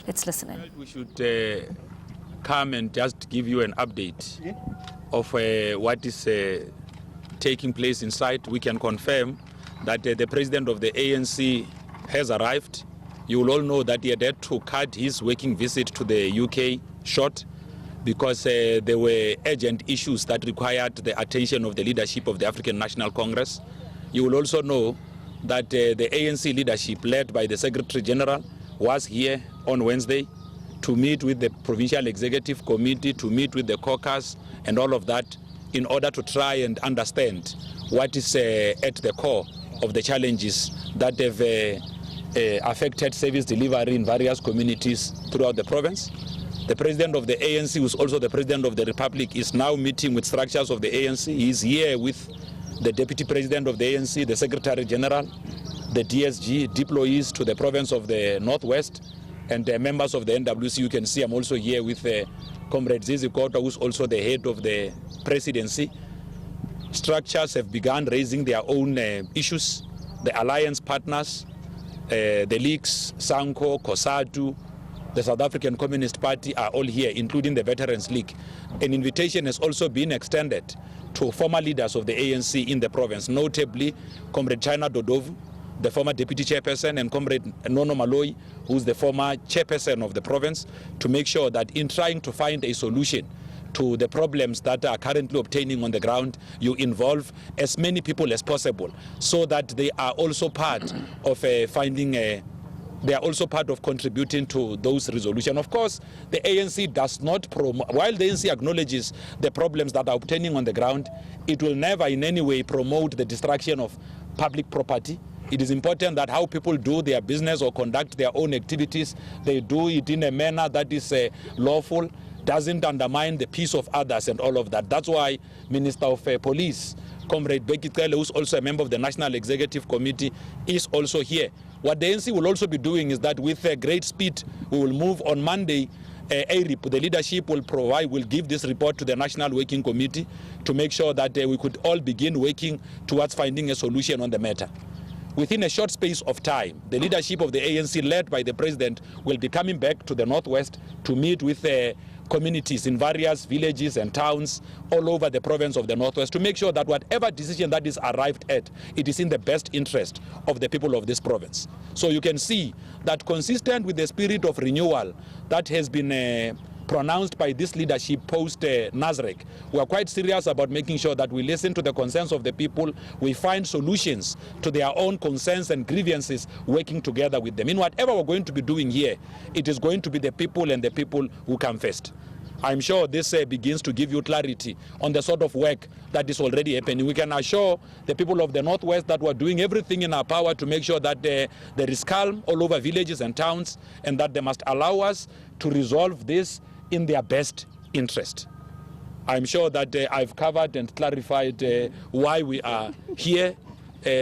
Let's listen in. We should come and just give you an update of what is taking place inside. We can confirm that the president of the ANC has arrived. You will all know that he had to cut his working visit to the UK short because there were urgent issues that required the attention of the leadership of the African National Congress. You will also know that the ANC leadership, led by the Secretary General, was here on Wednesday to meet with the Provincial Executive Committee, to meet with the caucus and all of that, in order to try and understand what is at the core of the challenges that have affected service delivery in various communities throughout the province. The president of the ANC, who is also the president of the Republic, is now meeting with structures of the ANC. He is here with the deputy president of the ANC, the secretary general, the DSG, deployees to the province of the Northwest, and members of the NWC. You can see I'm also here with Comrade Zizi Kota, who's also the head of the presidency. Structures have begun raising their own issues. The alliance partners, the leagues, SANCO, COSATU, the South African Communist Party are all here, including the Veterans League. An invitation has also been extended to former leaders of the ANC in the province, notably Comrade China Dodovu, the former deputy chairperson, and Comrade Nono Maloi, who's the former chairperson of the province, to make sure that in trying to find a solution to the problems that are currently obtaining on the ground, you involve as many people as possible, so that they are also part of they are also part of contributing to those resolutions. Of course, the ANC does not promote, while the ANC acknowledges the problems that are obtaining on the ground, it will never in any way promote the destruction of public property. It is important that how people do their business or conduct their own activities, they do it in a manner that is lawful, doesn't undermine the peace of others and all of that. That's why Minister of Police, Comrade Bheki Cele, who's also a member of the National Executive Committee, is also here. What the ANC will also be doing is that with great speed, we will move on Monday. The leadership will give this report to the National Working Committee to make sure that we could all begin working towards finding a solution on the matter. Within a short space of time, the leadership of the ANC, led by the president, will be coming back to the Northwest to meet with communities in various villages and towns all over the province of the Northwest to make sure that whatever decision that is arrived at, it is in the best interest of the people of this province. So you can see that, consistent with the spirit of renewal that has been pronounced by this leadership post Nasrec, we are quite serious about making sure that we listen to the concerns of the people, we find solutions to their own concerns and grievances, working together with them. In whatever we're going to be doing here, it is going to be the people and the people who come first. I'm sure this begins to give you clarity on the sort of work that is already happening. We can assure the people of the Northwest that we're doing everything in our power to make sure that there is calm all over villages and towns, and that they must allow us to resolve this in their best interest. I'm sure that I've covered and clarified why we are here,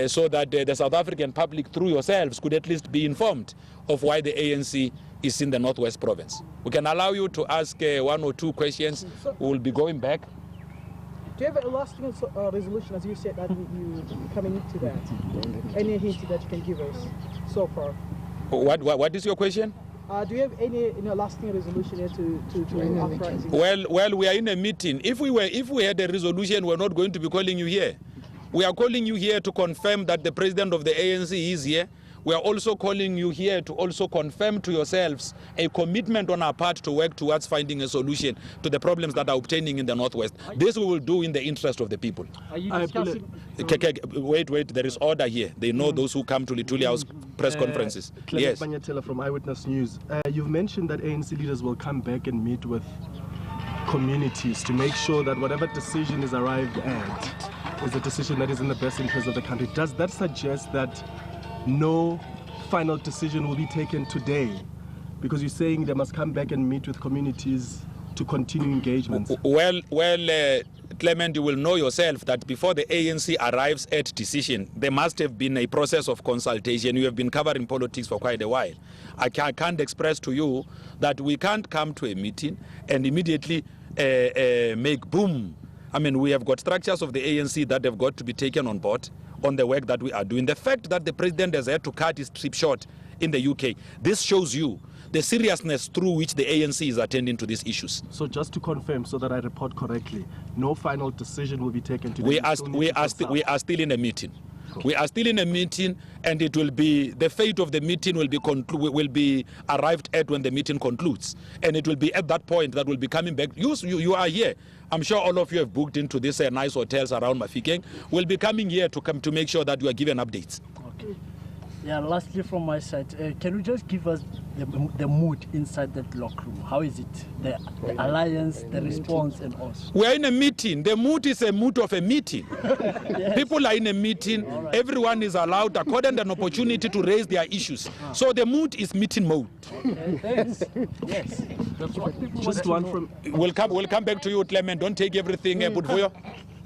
so that the South African public, through yourselves, could at least be informed of why the ANC is in the Northwest province. We can allow you to ask one or two questions. We will be going back. Do you have a lasting resolution, as you said, that you coming into that? Any hint that you can give us so far? What is your question? Do you have any lasting resolution here to uprising? Well, we are in a meeting. If we had a resolution, we're not going to be calling you here. We are calling you here to confirm that the president of the ANC is here. We are also calling you here to also confirm to yourselves a commitment on our part to work towards finding a solution to the problems that are obtaining in the Northwest. This we will do in the interest of the people. Are you discussing? Wait, there is order here. They know those who come to Lituli House press conferences. Yes. Banyatela from Eyewitness News. You've mentioned that ANC leaders will come back and meet with communities to make sure that whatever decision is arrived at is a decision that is in the best interest of the country. Does that suggest that no final decision will be taken today? Because you're saying they must come back and meet with communities to continue engagements. Well, Clement, you will know yourself that before the ANC arrives at decision, there must have been a process of consultation. You have been covering politics for quite a while. I can't express to you that we can't come to a meeting and immediately make boom. I mean, we have got structures of the ANC that have got to be taken on board on the work that we are doing. The fact that the president has had to cut his trip short in the UK, this shows you the seriousness through which the ANC is attending to these issues. So just to confirm, so that I report correctly, no final decision will be taken today. We are still in a meeting. We are still in a meeting, and it will be the fate of the meeting will be arrived at when the meeting concludes, and it will be at that point that we'll be coming back. You are here. I'm sure all of you have booked into these nice hotels around Mahikeng. We'll be coming here to make sure that you are given updates. Okay. Yeah. Lastly, from my side, can you just give us the mood inside that locker room? How is it? The alliance, the response, and us. We are in a meeting. The mood is a mood of a meeting. Yes. People are in a meeting. Right. Everyone is allowed, according to an opportunity, to raise their issues. So the mood is meeting mode. Okay, thanks. Yes. That's what people just one from. We'll come back to you, Clement. Don't take everything, Budvoyo.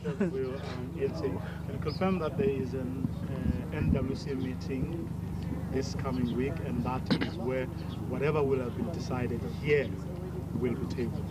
Can confirm that there is an NWC meeting this coming week, and that is where whatever will have been decided here will be tabled.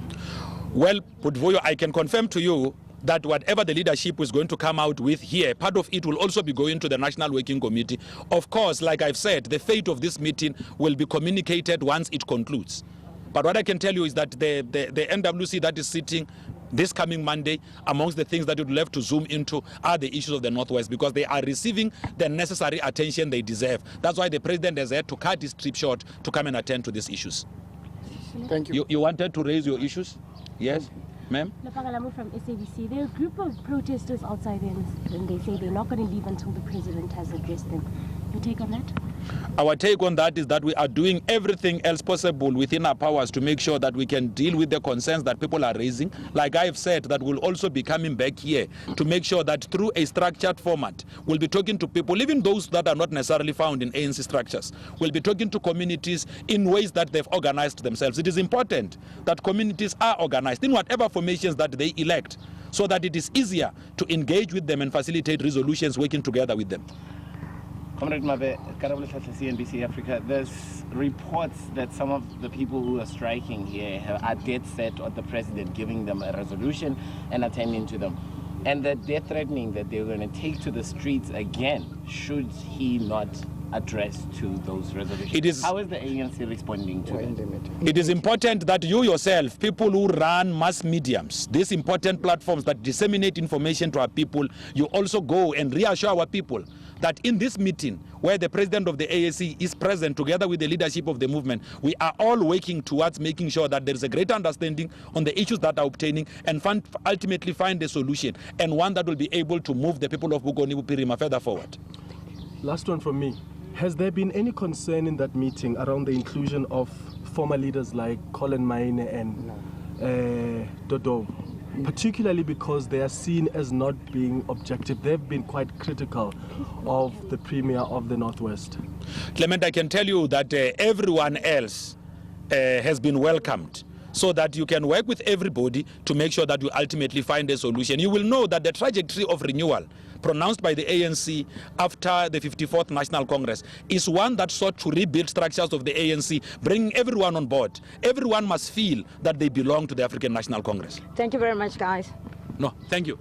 Well, Budvoyo, I can confirm to you that whatever the leadership is going to come out with here, part of it will also be going to the National Working Committee. Of course, like I've said, the fate of this meeting will be communicated once it concludes. But what I can tell you is that the NWC that is sitting this coming Monday, amongst the things that you'd love to zoom into are the issues of the Northwest, because they are receiving the necessary attention they deserve. That's why the president has had to cut his trip short to come and attend to these issues. Thank you. You wanted to raise your issues? Yes, ma'am? Lapagalamu from SABC. There are a group of protesters outside and they say they're not going to leave until the president has addressed them. Your take on that? Our take on that is that we are doing everything else possible within our powers to make sure that we can deal with the concerns that people are raising. Like I have said, that we'll also be coming back here to make sure that through a structured format, we'll be talking to people, even those that are not necessarily found in ANC structures. We'll be talking to communities in ways that they've organized themselves. It is important that communities are organized in whatever formations that they elect, so that it is easier to engage with them and facilitate resolutions working together with them. Comrade Mabe, CNBC Africa, there's reports that some of the people who are striking here are dead set on the president giving them a resolution and attending to them. And that they're threatening that they're going to take to the streets again should he not address to those resolutions. How is the ANC responding to that? It is important that you yourself, people who run mass mediums, these important platforms that disseminate information to our people, you also go and reassure our people that in this meeting, where the president of the ANC is present together with the leadership of the movement, we are all working towards making sure that there is a greater understanding on the issues that are obtaining and ultimately find a solution, and one that will be able to move the people of Bugoni-Bupirima further forward. Last one from me. Has there been any concern in that meeting around the inclusion of former leaders like Colin Maine and Dodo? Particularly because they are seen as not being objective. They've been quite critical of the Premier of the Northwest. Clement, I can tell you that everyone else has been welcomed, so that you can work with everybody to make sure that you ultimately find a solution. You will know that the trajectory of renewal pronounced by the ANC after the 54th National Congress is one that sought to rebuild structures of the ANC, bringing everyone on board. Everyone must feel that they belong to the African National Congress. Thank you very much, guys. No, thank you.